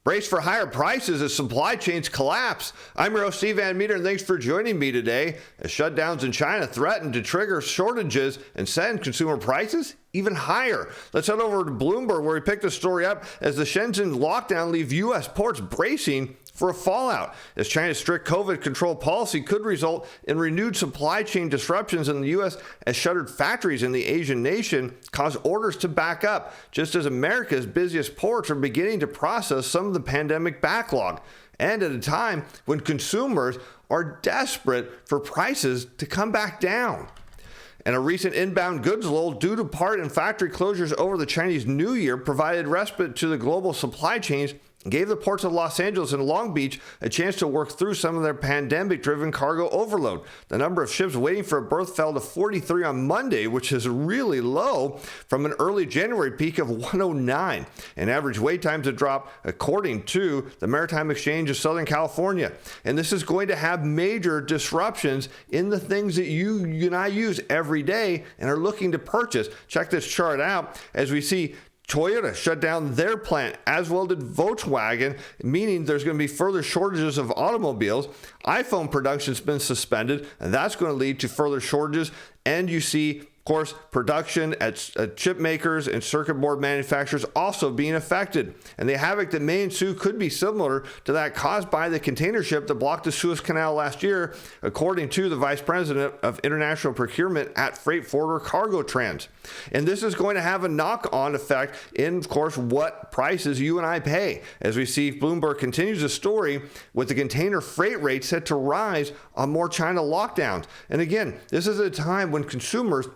Brace for higher prices as supply chains collapse. I'm your host, Steven Van Metre, and thanks for joining me today as shutdowns in China threaten to trigger shortages and send consumer prices even higher. Let's head over to Bloomberg, where we picked the story up as the Shenzhen lockdown leave U.S. ports bracing for a fallout, as China's strict COVID control policy could result in renewed supply chain disruptions in the U.S. as shuttered factories in the Asian nation cause orders to back up, just as America's busiest ports are beginning to process some of the pandemic backlog, and at a time when consumers are desperate for prices to come back down. And a recent inbound goods lull due to part and factory closures over the Chinese New Year provided respite to the global supply chains and gave the ports of Los Angeles and Long Beach a chance to work through some of their pandemic-driven cargo overload. The number of ships waiting for a berth fell to 43 on Monday, which is really low from an early January peak of 109. And average wait times have dropped, according to the Maritime Exchange of Southern California. And this is going to have major disruptions in the things that you and I use every day and are looking to purchase. Check this chart out as we see Toyota shut down their plant, as well did Volkswagen, meaning there's going to be further shortages of automobiles. iPhone production's been suspended, and that's going to lead to further shortages. And you see, of course, production at chip makers and circuit board manufacturers also being affected. And the havoc that may ensue could be similar to that caused by the container ship that blocked the Suez Canal last year, according to the Vice President of International Procurement at Freight Forwarder Cargo Trends. And this is going to have a knock-on effect in, of course, what prices you and I pay. As we see, Bloomberg continues the story with the container freight rate set to rise on more China lockdowns. And again, this is a time when consumers,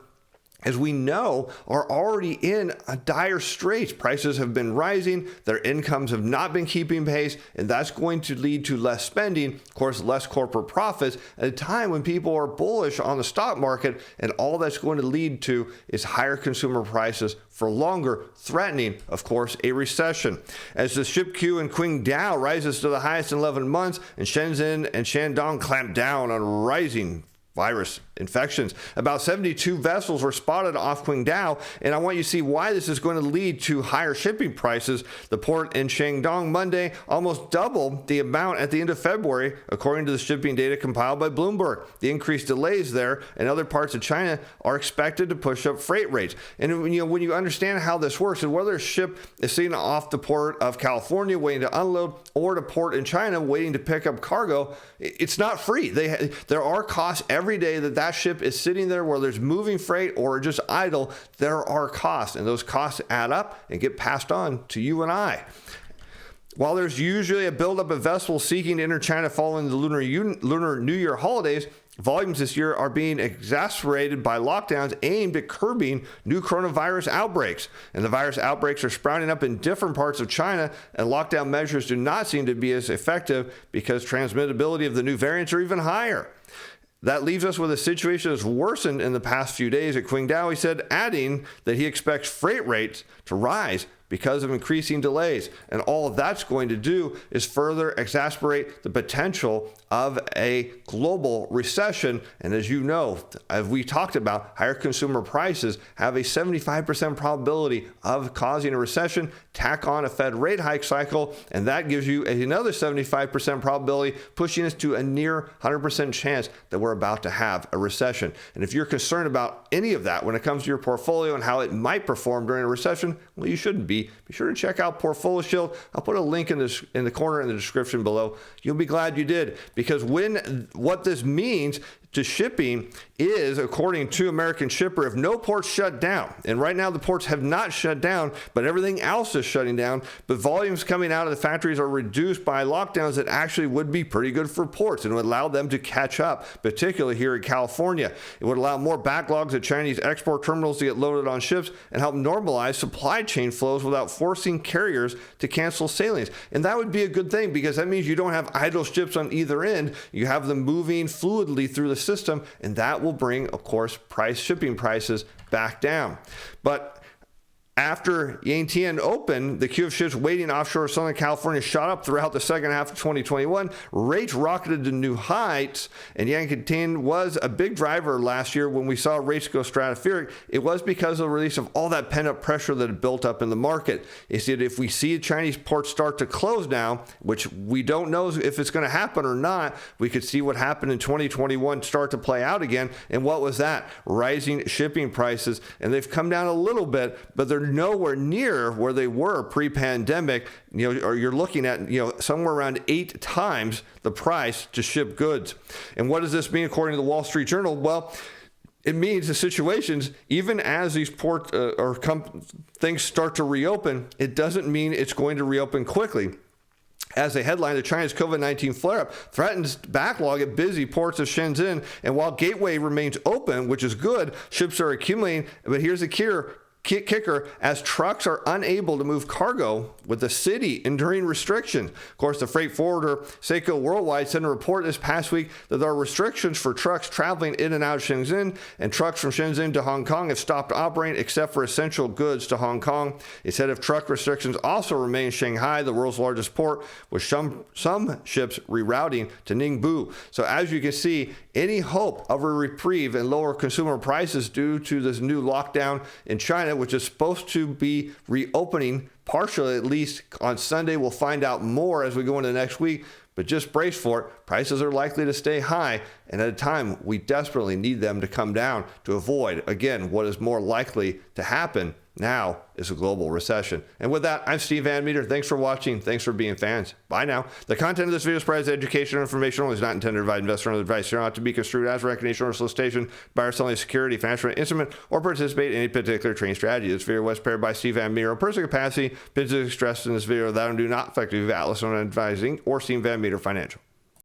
as we know, are already in a dire straits. Prices have been rising, their incomes have not been keeping pace, and that's going to lead to less spending, of course, less corporate profits, at a time when people are bullish on the stock market, and all that's going to lead to is higher consumer prices for longer, threatening, of course, a recession. As the ship queue in Qingdao rises to the highest in 11 months, and Shenzhen and Shandong clamp down on rising virus infections. About 72 vessels were spotted off Qingdao, and I want you to see why this is going to lead to higher shipping prices. The port in Shandong Monday almost doubled the amount at the end of February, according to the shipping data compiled by Bloomberg. The increased delays there and other parts of China are expected to push up freight rates. And when you understand how this works, and whether a ship is seen off the port of California waiting to unload or to port in China waiting to pick up cargo, it's not free. There are costs every day that ship is sitting there, where there's moving freight or just idle. There are costs, and those costs add up and get passed on to you and I. While there's usually a buildup of vessels seeking to enter China following the Lunar New Year holidays, volumes this year are being exacerbated by lockdowns aimed at curbing new coronavirus outbreaks. And the virus outbreaks are sprouting up in different parts of China, and lockdown measures do not seem to be as effective because transmittability of the new variants are even higher. That leaves us with a situation that's worsened in the past few days at Qingdao, he said, adding that he expects freight rates to rise because of increasing delays. And all of that's going to do is further exacerbate the potential of a global recession. And as you know, as we talked about, higher consumer prices have a 75% probability of causing a recession. Tack on a Fed rate hike cycle, and that gives you another 75% probability, pushing us to a near 100% chance that we're about to have a recession. And if you're concerned about any of that when it comes to your portfolio and how it might perform during a recession, well, you shouldn't be. Be sure to check out Portfolio Shield. I'll put a link in the corner in the description below. You'll be glad you did, because what this means to shipping is, according to American Shipper, if no ports shut down, and right now the ports have not shut down, but everything else is shutting down, but volumes coming out of the factories are reduced by lockdowns, that actually would be pretty good for ports and would allow them to catch up, particularly here in California. It would allow more backlogs at Chinese export terminals to get loaded on ships and help normalize supply chain flows without forcing carriers to cancel sailings. And that would be a good thing, because that means you don't have idle ships on either end. You have them moving fluidly through the system, and that will bring, of course, shipping prices back down. But After Yantian opened, the queue of ships waiting offshore Southern California shot up throughout the second half of 2021. Rates rocketed to new heights, and Yantian was a big driver last year when we saw rates go stratospheric. It was because of the release of all that pent-up pressure that had built up in the market. He said if we see Chinese ports start to close now, which we don't know if it's going to happen or not, we could see what happened in 2021 start to play out again. And what was that? Rising shipping prices, and they've come down a little bit, but they're nowhere near where they were pre-pandemic, or you're looking at, somewhere around 8 times the price to ship goods. And what does this mean according to the Wall Street Journal? Well, it means the situations, even as these port things start to reopen, it doesn't mean it's going to reopen quickly. As a headline, the China's COVID-19 flare-up threatens backlog at busy ports of Shenzhen. And while Gateway remains open, which is good, ships are accumulating. But here's the kicker, as trucks are unable to move cargo with the city enduring restrictions. Of course, the freight forwarder Seiko Worldwide sent a report this past week that there are restrictions for trucks traveling in and out of Shenzhen, and trucks from Shenzhen to Hong Kong have stopped operating except for essential goods to Hong Kong. It said if truck restrictions also remain in Shanghai, the world's largest port, with some ships rerouting to Ningbo. So as you can see, any hope of a reprieve and lower consumer prices due to this new lockdown in China, which is supposed to be reopening partially, at least on Sunday. We'll find out more as we go into next week, but just brace for it. Prices are likely to stay high, and at a time we desperately need them to come down to avoid, again, what is more likely to happen now is a global recession. And with that, I'm Steve Van Metre. Thanks for watching. Thanks for being fans. Bye now. The content of this video is provided as educational and informational. It is not intended to provide investor advice. You're not to be construed as recognition or solicitation, buyer selling a security, financial instrument, or participate in any particular trading strategy. This video was prepared by Steven Van Metre. Personal capacity, opinions expressed in this video that do not affect the value of Atlas on advising or Steven Van Metre Financial.